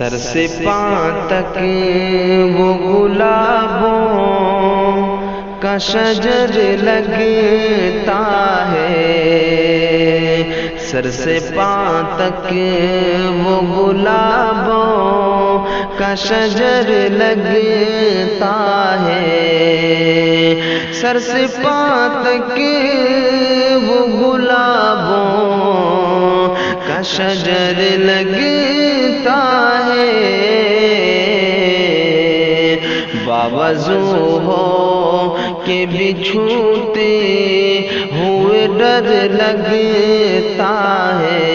سر سے پاں تک وہ گلابوں کا شجر لگتا ہے، سر سے پاں تک وہ گلابوں کا شجر لگتا ہے، سر سے پاں تک وہ گلابوں کا شجر لگتا ہے، باوضو ہو کہ بچھوتے ہوئے ڈر لگتا ہے،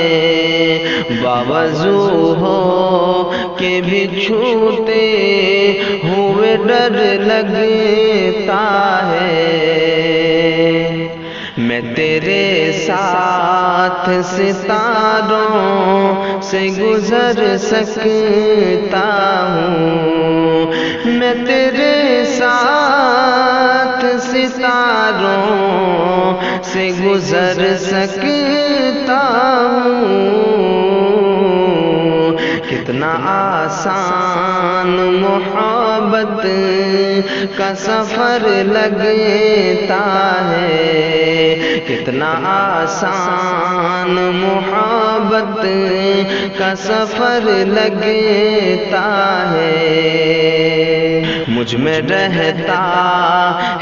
باوضو ہو کہ بچھوتے ہوئے ڈر لگتا ہے، میں تیرے ساتھ ستاروں سے گزر سکتا ہوں، میں تیرے ساتھ ستاروں سے گزر سکتا ہوں، کتنا آسان محبت کا سفر لگتا ہے، کتنا آسان محبت کا سفر لگتا ہے، مجھ میں رہتا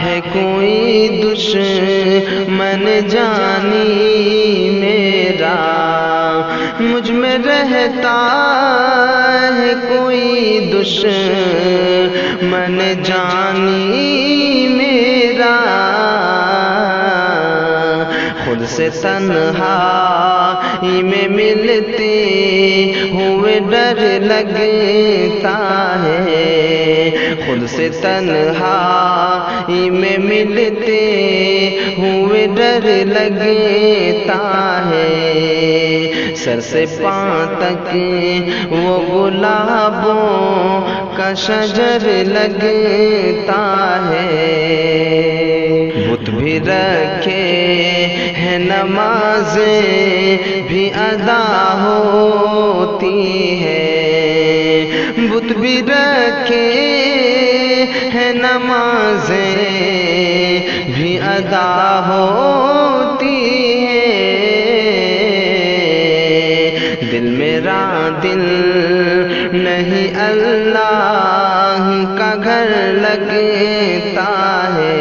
ہے کوئی دشمن جانی میرا، مجھ میں رہتا ہے کوئی دشمن جانی میرا، خود سے تنہائی میں ملتے ہوئے ڈر لگتا ہے، خود سے تنہائی میں ملتے ہوئے ڈر لگتا ہے، سر سے پاں تک وہ گلابوں کا شجر لگتا ہے، بت بھی رکھے ہیں نمازیں بھی ادا ہوتی ہے، بت بھی رکھے ہیں نمازیں بھی ادا ہوتی ہے، دل میرا دل نہیں اللہ کا گھر لگتا ہے،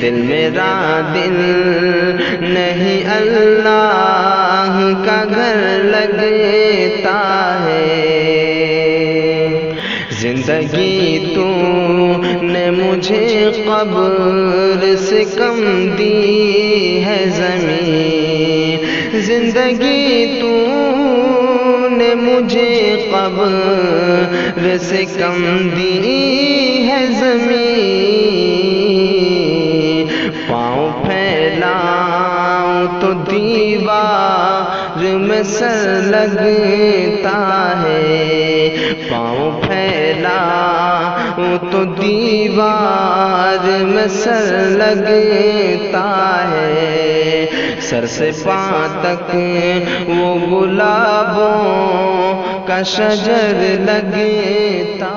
دل میرا دل نہیں اللہ کا گھر لگتا ہے، زندگی تو نے مجھے قبر سے کم دی ہے زمین، زندگی تو نے مجھے قبر سے کم دی ہے زمین، پاؤں پھیلاؤں تو دیوار میں سر لگتا ہے، پاؤں پھیلاؤں تو دیوار میں سر لگتا ہے، سر سے پاں تک وہ گلابوں کا شجر لگتا